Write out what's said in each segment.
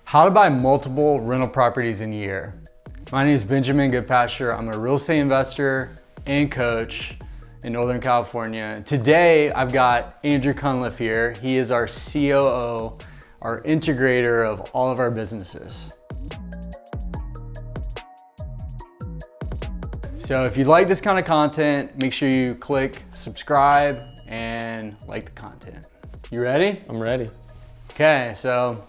How to buy multiple rental properties in a year. My name is Benjamin Goodpasture. I'm a real estate investor and coach in Northern California. Today, I've got Andrew Cunliffe here. He is our COO, our integrator of all of our businesses. So if you like this kind of content, make sure you click subscribe and like the content. You ready? I'm ready. Okay, so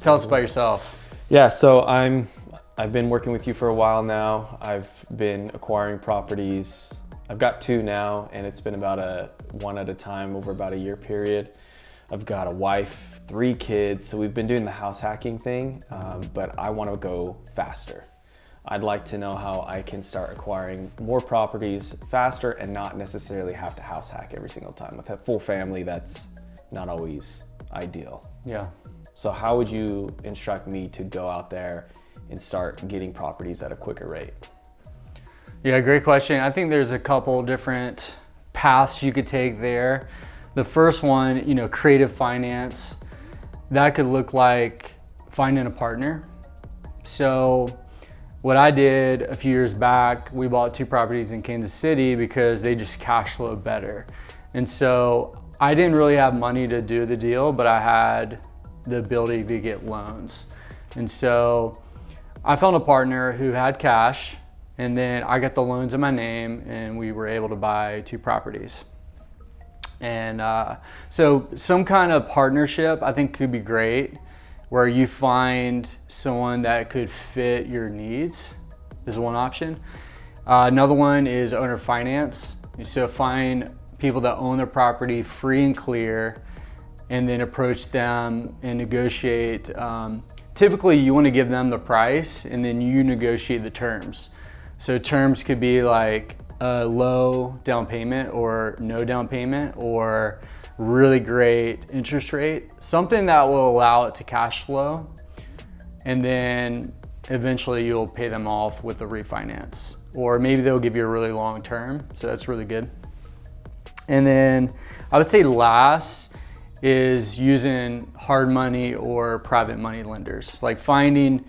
tell us about yourself. Yeah, so I've been working with you for a while now. I've been acquiring properties. I've got two now, and it's been about one at a time over about a year period. I've got a wife, 3 kids, so we've been doing the house hacking thing, but I want to go faster. I'd like to know how I can start acquiring more properties faster and not necessarily have to house hack every single time. With a full family, that's not always ideal. Yeah. So how would you instruct me to go out there and start getting properties at a quicker rate? Yeah, great question. I think there's a couple different paths you could take there. The first one, creative finance. That could look like finding a partner. So what I did a few years back, we bought 2 properties in Kansas City because they just cash flow better. And so I didn't really have money to do the deal, but I had the ability to get loans. And so I found a partner who had cash, and then I got the loans in my name, and we were able to buy 2 properties. And so some kind of partnership I think could be great, where you find someone that could fit your needs is one option. Another one is owner finance. So find people that own their property free and clear, and then approach them and negotiate. Typically you want to give them the price and then you negotiate the terms. So terms could be like a low down payment or no down payment, or really great interest rate, something that will allow it to cash flow, and then eventually you'll pay them off with a refinance, or maybe they'll give you a really long term, so that's really good. And then I would say last is using hard money or private money lenders, like finding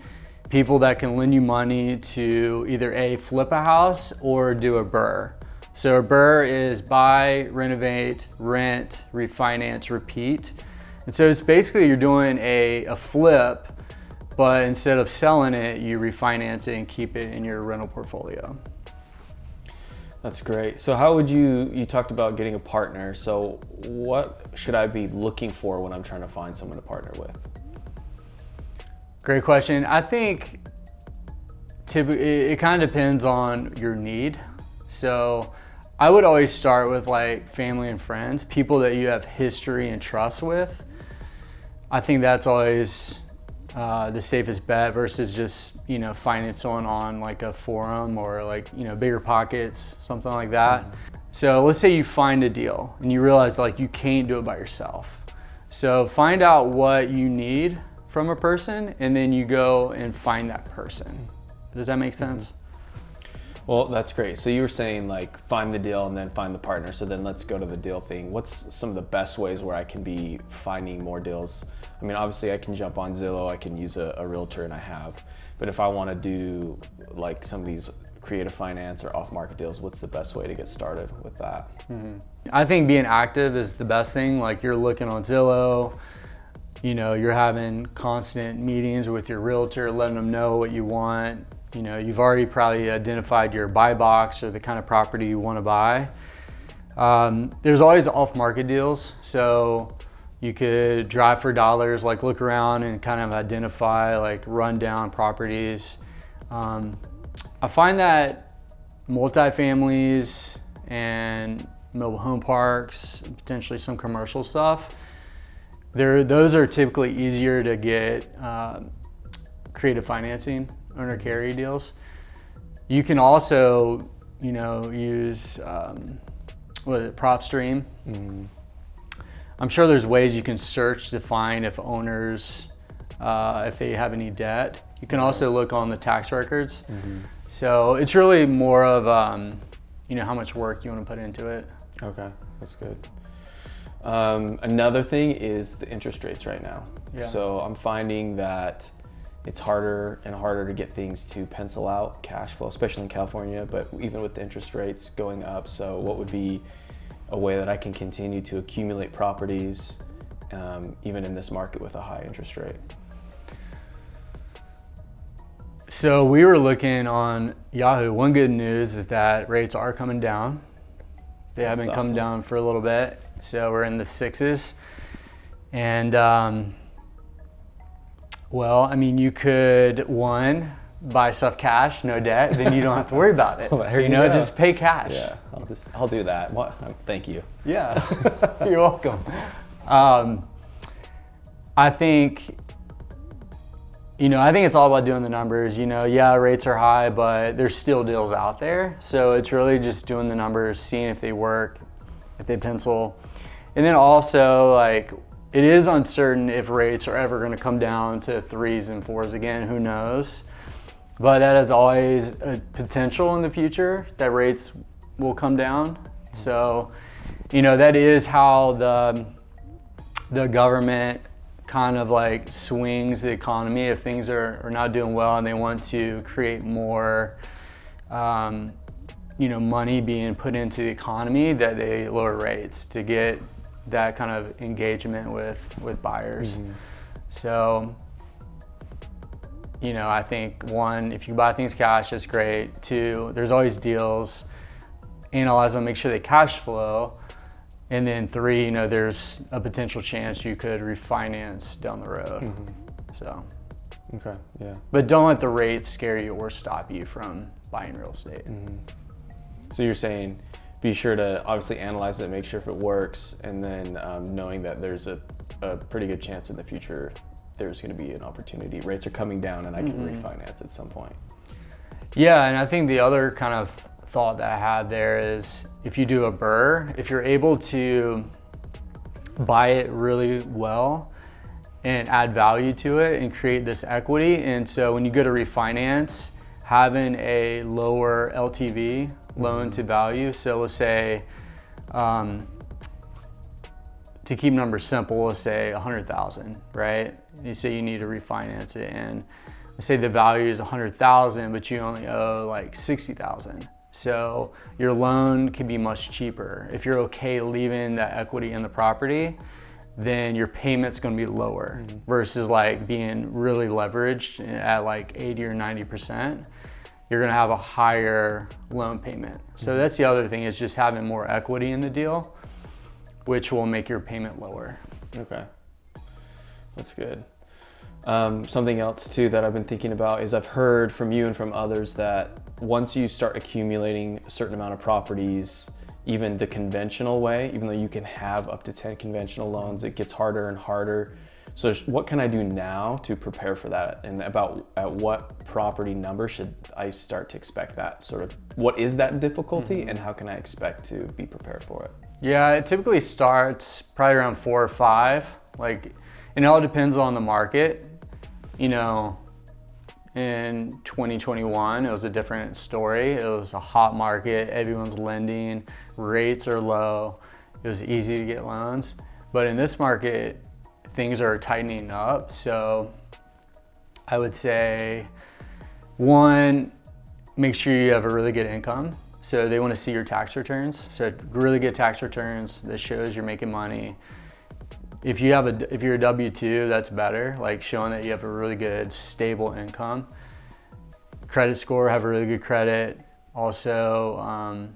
people that can lend you money to either flip a house or do a BRRRR. So a BRRRR is buy, renovate, rent, refinance, repeat. And so it's basically you're doing a flip, but instead of selling it, you refinance it and keep it in your rental portfolio. That's great. So how would you talked about getting a partner. So what should I be looking for when I'm trying to find someone to partner with? Great question. I think it kind of depends on your need. So I would always start with like family and friends, people that you have history and trust with. I think that's always the safest bet versus just finding someone on like a forum or like Bigger Pockets, something like that. Mm-hmm. So let's say you find a deal and you realize like you can't do it by yourself. So find out what you need from a person and then you go and find that person. Does that make sense? Mm-hmm. Well, that's great. So you were saying like find the deal and then find the partner. So then let's go to the deal thing. What's some of the best ways where I can be finding more deals? I mean, obviously I can jump on Zillow, I can use a realtor, and I have. But if I want to do like some of these creative finance or off-market deals, what's the best way to get started with that? Mm-hmm. I think being active is the best thing. Like you're looking on Zillow, you're having constant meetings with your realtor, letting them know what you want. You've already probably identified your buy box or the kind of property you want to buy. There's always off-market deals. So you could drive for dollars, like look around and kind of identify like rundown properties. I find that multifamilies and mobile home parks, potentially some commercial stuff, those are typically easier to get creative financing, owner carry deals. You can also, use PropStream. Mm-hmm. I'm sure there's ways you can search to find if owners, if they have any debt. You can also look on the tax records. Mm-hmm. So it's really more of, how much work you want to put into it. Okay, that's good. Another thing is the interest rates right now. Yeah. So I'm finding that it's harder and harder to get things to pencil out cash flow, especially in California, but even with the interest rates going up. So what would be a way that I can continue to accumulate properties even in this market with a high interest rate? So we were looking on Yahoo. One good news is that rates are coming down. They haven't come awesome. down for a little bit. So we're in the 6s. And well, I mean, you could, one, buy stuff cash, no debt, then you don't have to worry about it. Well, there you you know, go. just pay cash. Yeah, I'll do that. Thank you. Yeah, you're welcome. I think it's all about doing the numbers. Yeah, rates are high, but there's still deals out there. So it's really just doing the numbers, seeing if they work, if they pencil. And then also, like, it is uncertain if rates are ever going to come down to 3s and 4s again. Who knows? But that is always a potential in the future that rates will come down. So, that is how the government kind of like swings the economy. If things are not doing well and they want to create more, money being put into the economy, that they lower rates to get that kind of engagement with buyers. Mm-hmm. So, I think one, if you buy things cash, that's great. Two, there's always deals. Analyze them, make sure they cash flow. And then three, there's a potential chance you could refinance down the road. Mm-hmm. So, Okay, yeah. but don't let the rates scare you or stop you from buying real estate. Mm-hmm. So you're saying be sure to obviously analyze it, make sure if it works, and then knowing that there's a pretty good chance in the future there's going to be an opportunity. Rates are coming down and I can refinance at some point. Yeah, and I think the other kind of thought that I had there is if you do a BRRRR, if you're able to buy it really well and add value to it and create this equity, and so when you go to refinance, having a lower LTV, loan to value. So let's say, to keep numbers simple, let's say 100,000, right? You say you need to refinance it, and let's say the value is 100,000, but you only owe like 60,000. So your loan can be much cheaper. If you're okay leaving that equity in the property, then your payment's gonna be lower versus like being really leveraged at like 80 or 90%. You're gonna have a higher loan payment. So that's the other thing, is just having more equity in the deal, which will make your payment lower. Okay, that's good. Something else too that I've been thinking about is I've heard from you and from others that once you start accumulating a certain amount of properties, even the conventional way, even though you can have up to 10 conventional loans, it gets harder and harder. So what can I do now to prepare for that? And at what property number should I start to expect that sort of, what is that difficulty and how can I expect to be prepared for it? Yeah, it typically starts probably around 4 or 5. Like, and it all depends on the market. In 2021, it was a different story. It was a hot market, everyone's lending, rates are low, it was easy to get loans. But in this market, things are tightening up. So I would say, one, make sure you have a really good income. So they want to see your tax returns. So really good tax returns that shows you're making money. If you're a W-2, that's better, like showing that you have a really good, stable income. Credit score, have a really good credit. Also,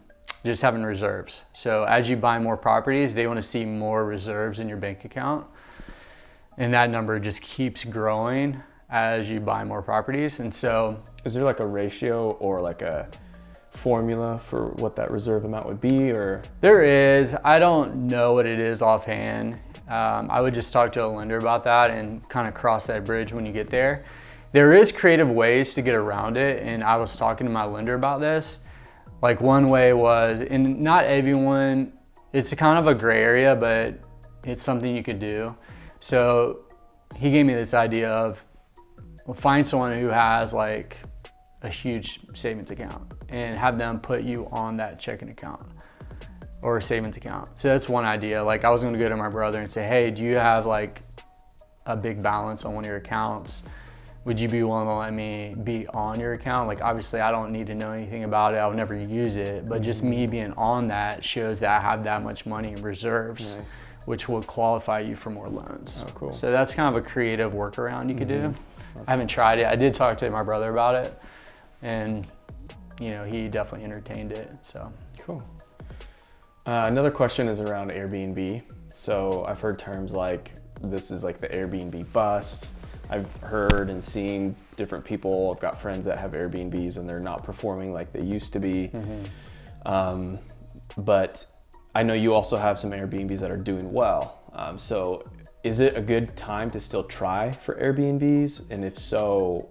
just having reserves. So as you buy more properties, they want to see more reserves in your bank account. And that number just keeps growing as you buy more properties. And so, is there like a ratio or like a formula for what that reserve amount would be, or? There is. I don't know what it is offhand. I would just talk to a lender about that and kind of cross that bridge when you get there. There is creative ways to get around it, and I was talking to my lender about this. Like, one way was, and not everyone, it's a kind of a gray area, but it's something you could do. So he gave me this idea of, well, find someone who has like a huge savings account and have them put you on that checking account or a savings account. So that's one idea. Like, I was gonna go to my brother and say, hey, do you have like a big balance on one of your accounts, would you be willing to let me be on your account? Like, obviously I don't need to know anything about it. I'll never use it, but just me being on that shows that I have that much money in reserves, Nice. which will qualify you for more loans. Oh, cool. So that's kind of a creative workaround you could do. I haven't tried it. I did talk to my brother about it, and you know, he definitely entertained it, so. Cool. Another question is around Airbnb. So I've heard terms like, this is like the Airbnb bust. I've heard and seen different people. I've got friends that have Airbnbs and they're not performing like they used to be. But I know you also have some Airbnbs that are doing well. So is it a good time to still try for Airbnbs? And if so,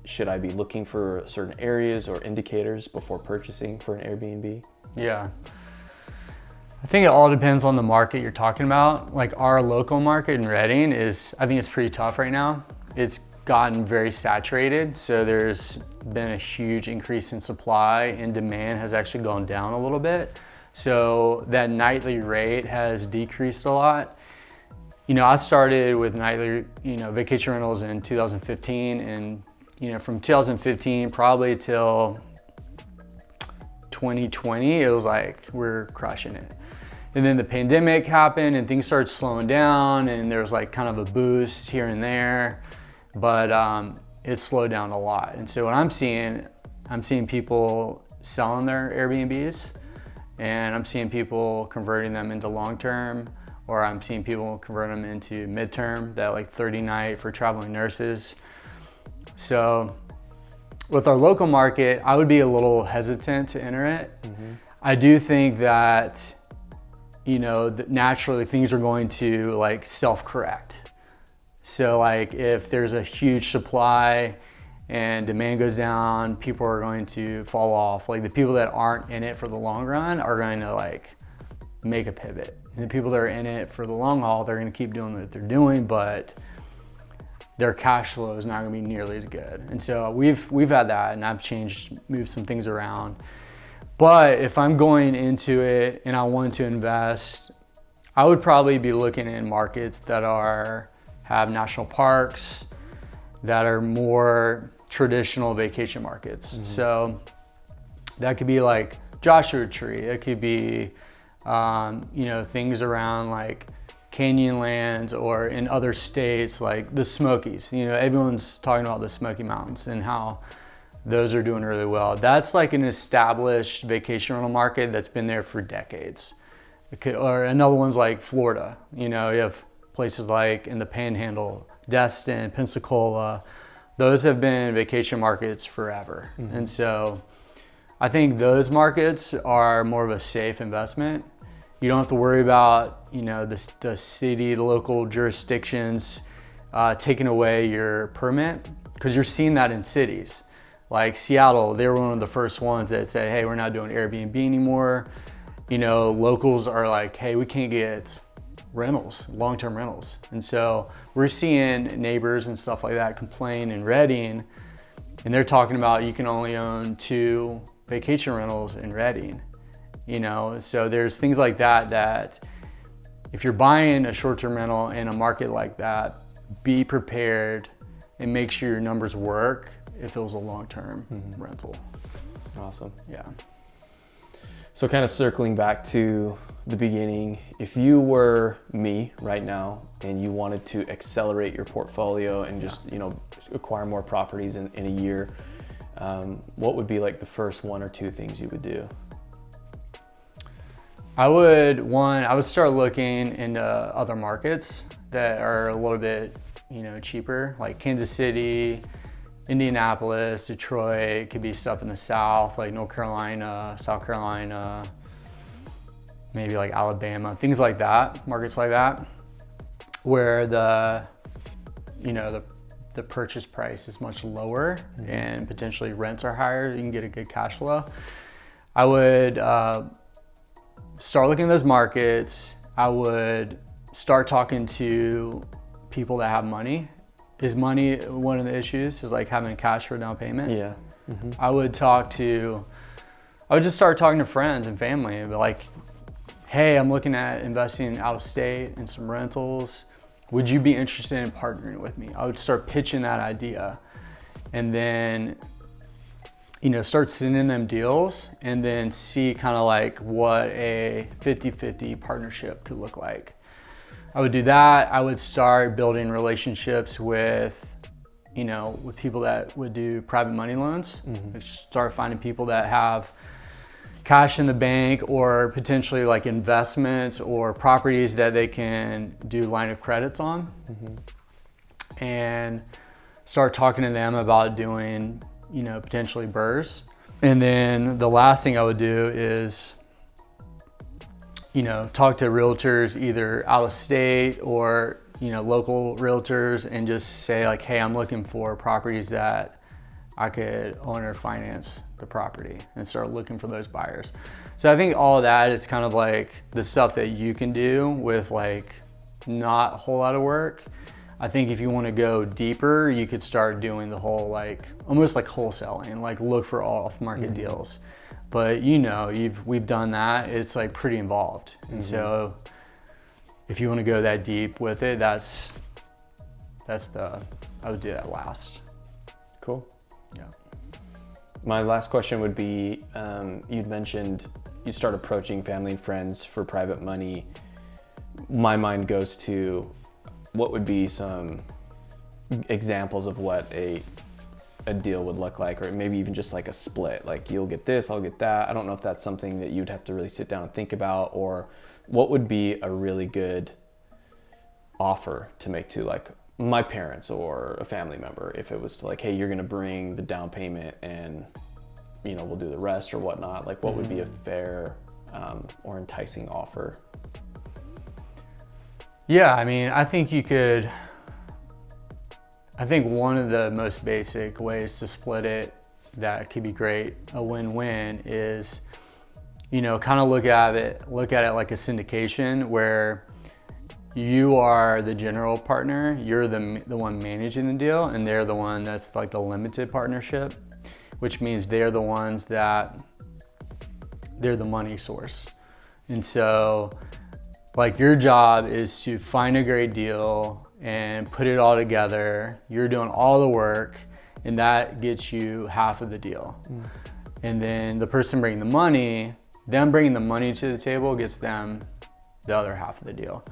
should I be looking for certain areas or indicators before purchasing for an Airbnb? Yeah. I think it all depends on the market you're talking about. Like our local market in Redding I think it's pretty tough right now. It's gotten very saturated. So there's been a huge increase in supply and demand has actually gone down a little bit. So that nightly rate has decreased a lot. You know, I started with nightly, vacation rentals in 2015, and from 2015 probably till 2020, it was like we're crushing it. And then the pandemic happened and things started slowing down, and there's like kind of a boost here and there, but it slowed down a lot. And so what I'm seeing people selling their Airbnbs, and I'm seeing people converting them into long-term, or I'm seeing people convert them into midterm, that like 30-night for traveling nurses. So with our local market, I would be a little hesitant to enter it. I do think that, that naturally things are going to like self-correct. So like if there's a huge supply and demand goes down, people are going to fall off. Like the people that aren't in it for the long run are going to like make a pivot. And the people that are in it for the long haul, they're going to keep doing what they're doing, but their cash flow is not going to be nearly as good. And so we've had that, and I've moved some things around. But if I'm going into it and I want to invest, I would probably be looking in markets that have national parks, that are more traditional vacation markets. So that could be like Joshua Tree. It could be, things around like Canyonlands, or in other states like the Smokies. Everyone's talking about the Smoky Mountains and how those are doing really well. That's like an established vacation rental market that's been there for decades. Or another one's like Florida. You have places like in the Panhandle, Destin, Pensacola. Those have been vacation markets forever. And so I think those markets are more of a safe investment. You don't have to worry about, the city, the local jurisdictions taking away your permit, because you're seeing that in cities. Like Seattle, they were one of the first ones that said, hey, we're not doing Airbnb anymore. Locals are like, hey, we can't get rentals, long-term rentals. And so we're seeing neighbors and stuff like that complain in Redding, and they're talking about you can only own 2 vacation rentals in Redding. So there's things like that if you're buying a short-term rental in a market like that, be prepared and make sure your numbers work if it was a long-term rental. Awesome. Yeah. So kind of circling back to the beginning, if you were me right now and you wanted to accelerate your portfolio and just, acquire more properties in a year, what would be like the first 1 or 2 things you would do? I would start looking into other markets that are a little bit, cheaper, like Kansas City, Indianapolis, Detroit. Could be stuff in the South, like North Carolina, South Carolina, maybe like Alabama, things like that, markets like that, where the purchase price is much lower and potentially rents are higher. You can get a good cash flow. I would start looking at those markets. I would start talking to people that have money. Is money one of the issues? Is like having cash for a down payment? Yeah. I would just start talking to friends and family and be like, hey, I'm looking at investing out of state in some rentals. would you be interested in partnering with me? I would start pitching that idea, and then, you know, start sending them deals, and then see kind of like what a 50-50 partnership could look like. I would do that. I would start building relationships with, you know, with people that would do private money loans. Start finding people that have cash in the bank, or potentially like investments or properties that they can do line of credits on, and start talking to them about doing, you know, potentially BRRRRs. And then the last thing I would do is, you know, talk to realtors either out of state or, you know, local realtors, and just say like, hey, I'm looking for properties that I could own or finance the property, and start looking for those buyers. So I think all of that is kind of like the stuff that you can do with like not a whole lot of work. I think if you want to go deeper, you could start doing the whole like almost like wholesaling, like look for off-market deals. But you know, we've done that. It's like pretty involved, and so if you want to go that deep with it, I would do that last. Cool. Yeah. My last question would be, you'd mentioned you start approaching family and friends for private money. My mind goes to what would be some examples of what a deal would look like, or maybe even just like a split, like you'll get this, I'll get that. I don't know if that's something that you'd have to really sit down and think about, or what would be a really good offer to make to like my parents or a family member, if it was like, hey, you're gonna bring the down payment and, you know, we'll do the rest or whatnot. Like what would be a fair or enticing offer? Yeah, I mean, I think one of the most basic ways to split it that could be great, a win-win, is, you know, kind of look at it like a syndication, where you are the general partner, you're the one managing the deal, and they're the one that's like the limited partnership, which means they're the ones that they're the money source. And so like your job is to find a great deal and put it all together. You're doing all the work, and that gets you half of the deal. And then the person bringing the money, them bringing the money to the table, gets them the other half of the deal.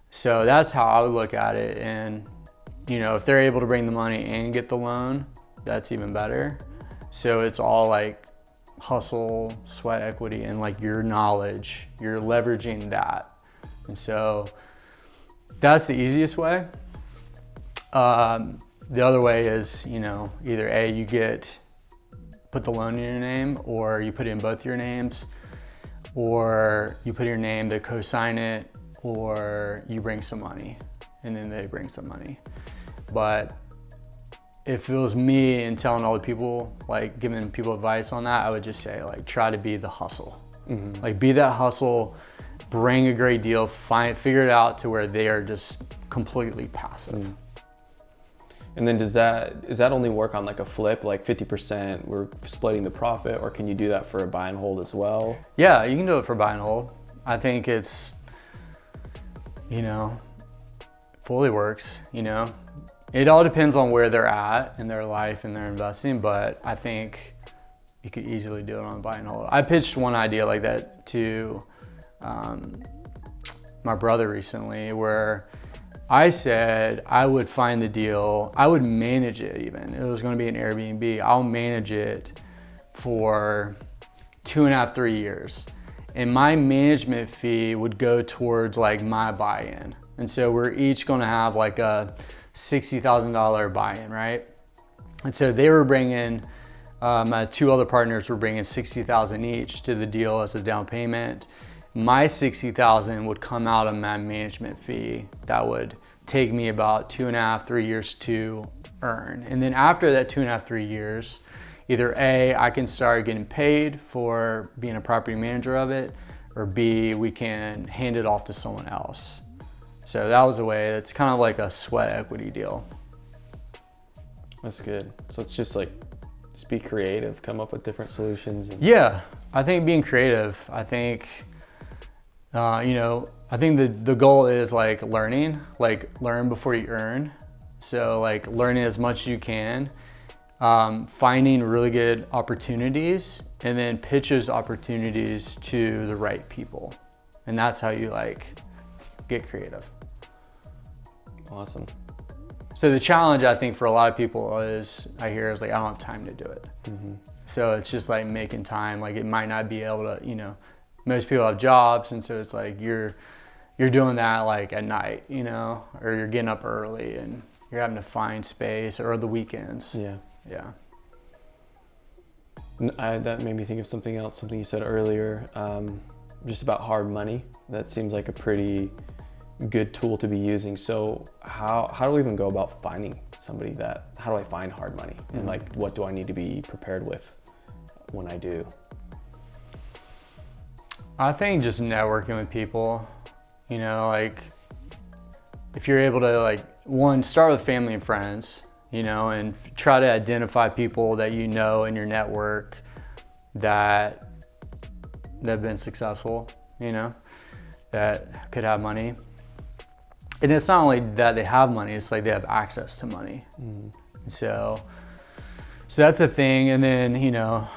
So that's how I would look at it. And, you know, if they're able to bring the money and get the loan, that's even better. So it's all like hustle, sweat equity, and like your knowledge, you're leveraging that. And so that's the easiest way. The other way is, you know, either you put the loan in your name, or you put it in both your names, or you put your name, they co-sign it, or you bring some money and then they bring some money. But if it was me and telling all the people, like giving people advice on that, I would just say like, try to be the hustle. Like be that hustle, bring a great deal, figure it out to where they are just completely passive. And then does that only work on like a flip, like 50% we're splitting the profit, or can you do that for a buy and hold as well? Yeah, you can do it for buy and hold. I think it's, you know, fully works, you know. It all depends on where they're at in their life and their investing, but I think you could easily do it on buy and hold. I pitched one idea like that to my brother recently, where I said I would find the deal, I would manage it even. It was gonna be an Airbnb. I'll manage it for 2.5, 3 years. And my management fee would go towards like my buy-in. And so we're each gonna have like a $60,000 buy-in, right? And so they were bringing, my two other partners were bringing $60,000 each to the deal as a down payment. My $60,000 would come out of my management fee. That would take me about 2.5, 3 years to earn. And then after that 2.5, 3 years, either A, I can start getting paid for being a property manager of it, or B, we can hand it off to someone else. So that was a way, it's kind of like a sweat equity deal. That's good. So it's just like, just be creative, come up with different solutions. Yeah, I think being creative, I think I think the goal is like learn before you earn. So like learning as much as you can, finding really good opportunities, and then pitch those opportunities to the right people. And that's how you like get creative. Awesome. So the challenge I think for a lot of people is like, I don't have time to do it. So it's just like making time. Like it might not be able to, most people have jobs, and so it's like you're doing that like at night, or you're getting up early and you're having to find space, or the weekends. Yeah. That made me think of something else, something you said earlier, just about hard money. That seems like a pretty good tool to be using. So how do we even go about finding somebody how do I find hard money? And like, what do I need to be prepared with when I do? I think just networking with people, like if you're able to like, one, start with family and friends, and try to identify people that in your network that have been successful, that could have money. And it's not only that they have money, it's like they have access to money. So that's a thing. And then,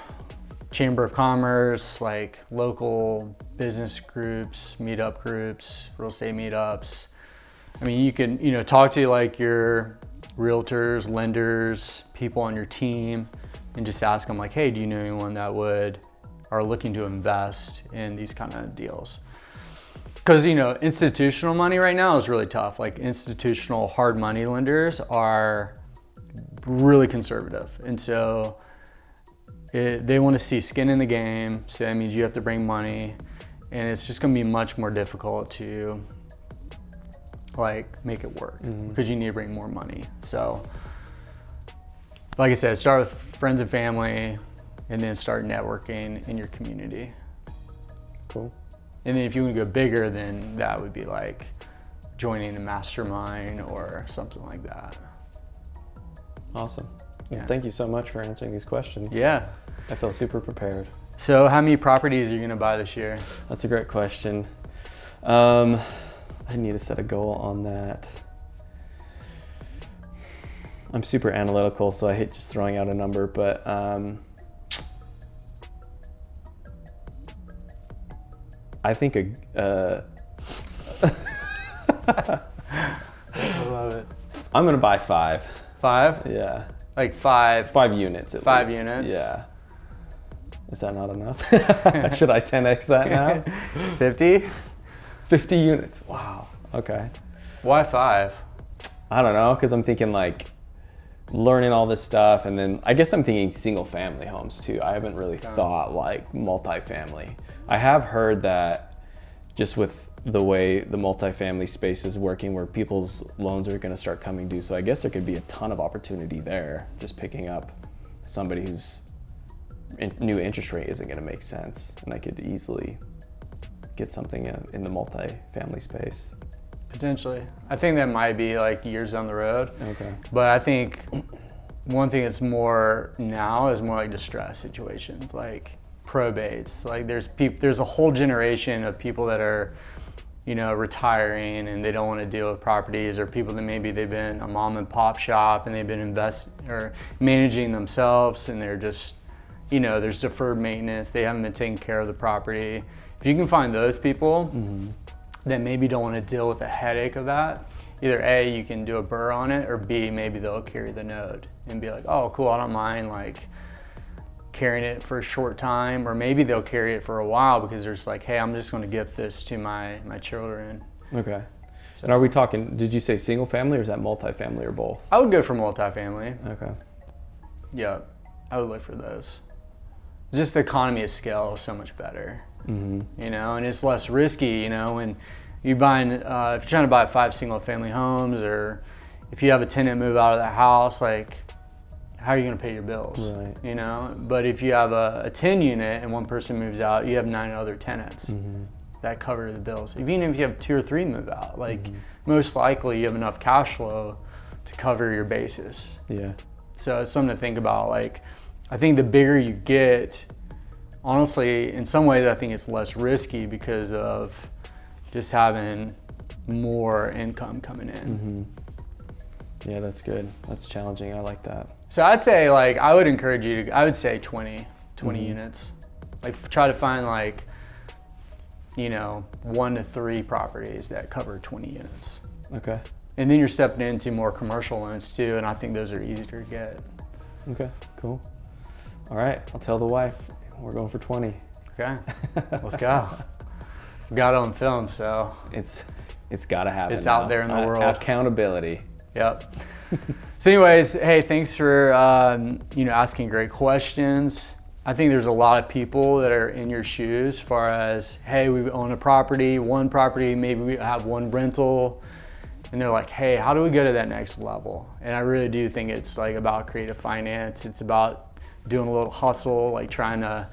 Chamber of Commerce, like local business groups, meetup groups, real estate meetups. I mean, you can, talk to like your realtors, lenders, people on your team, and just ask them like, hey, do you know anyone that are looking to invest in these kind of deals? Because, institutional money right now is really tough. Like institutional hard money lenders are really conservative. And so they want to see skin in the game. So that means you have to bring money, and it's just going to be much more difficult to like make it work because you need to bring more money. So like I said, start with friends and family, and then start networking in your community. Cool. And then if you want to go bigger, then that would be like joining a mastermind or something like that. Awesome. Well, thank you so much for answering these questions. Yeah. I feel super prepared. So how many properties are you going to buy this year? That's a great question. I need to set a goal on that. I'm super analytical, so I hate just throwing out a number, but I think I love it. I'm gonna buy 5. 5? Yeah. Like 5? 5 units at least. 5 units? Yeah. Is that not enough? Should I 10x that now? 50? 50 units. Wow. Okay. Why 5? I don't know, because I'm thinking like learning all this stuff, and then I guess I'm thinking single family homes too. I haven't really thought like multifamily. I have heard that just with the way the multifamily space is working, where people's loans are going to start coming due. So I guess there could be a ton of opportunity there. Just picking up somebody whose new interest rate isn't going to make sense, and I could easily get something in the multifamily space. Potentially. I think that might be like years down the road. Okay. But I think one thing that's more now is more like distress situations, like probates. Like there's a whole generation of people that are, retiring, and they don't want to deal with properties, or people that maybe they've been a mom and pop shop and they've been managing themselves, and they're just, there's deferred maintenance. They haven't been taking care of the property. If you can find those people that maybe don't want to deal with the headache of that, either A, you can do a burr on it, or B, maybe they'll carry the node and be like, oh, cool, I don't mind like carrying it for a short time, or maybe they'll carry it for a while because they're just like, hey, I'm just going to gift this to my children. Okay. So, and are we talking, did you say single family, or is that multifamily, or both? I would go for multifamily. Okay. Yeah, I would look for those. Just the economy of scale is so much better, and it's less risky, when you're buying, if you're trying to buy 5 single family homes, or if you have a tenant move out of the house, like, how are you going to pay your bills? Right. But if you have a 10 unit and one person moves out, you have 9 other tenants that cover the bills. Even if you have 2 or 3 move out, like most likely you have enough cash flow to cover your basis. Yeah. So it's something to think about. Like, I think the bigger you get, honestly, in some ways I think it's less risky because of just having more income coming in. Yeah, that's good. That's challenging. I like that. So I'd say like, I would encourage you to, I would say 20 units. Like try to find like, 1 to 3 properties that cover 20 units. Okay. And then you're stepping into more commercial loans too, and I think those are easier to get. Okay, cool. All right, I'll tell the wife we're going for 20. Okay, let's go. We got it on film, so. It's gotta happen. It's out there in the world. Accountability. Yep. So anyways, hey, thanks for asking great questions. I think there's a lot of people that are in your shoes as far as, hey, we own a property, one property, maybe we have one rental, and they're like, hey, how do we go to that next level? And I really do think it's like about creative finance. It's about doing a little hustle, like trying to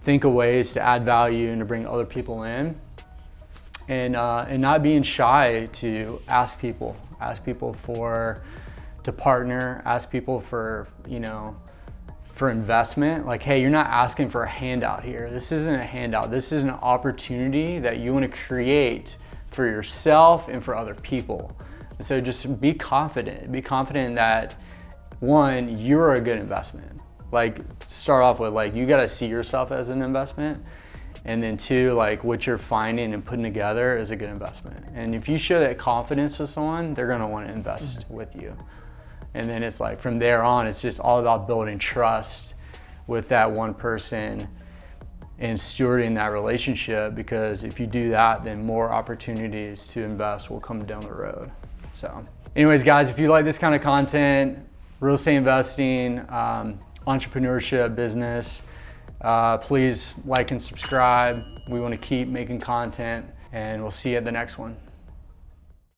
think of ways to add value and to bring other people in, and not being shy to ask people to partner, ask people for investment. Like, hey, you're not asking for a handout here. This isn't a handout. This is an opportunity that you want to create for yourself and for other people. And so just be confident. Be confident that, one, you're a good investment. Like, start off with, like, you got to see yourself as an investment. And then two, like, what you're finding and putting together is a good investment. And if you show that confidence to someone, they're going to want to invest with you. And then it's like, from there on, it's just all about building trust with that one person and stewarding that relationship, because if you do that, then more opportunities to invest will come down the road. So anyways, guys, if you like this kind of content, real estate investing, entrepreneurship, business, please like and subscribe. We want to keep making content, and we'll see you at the next one.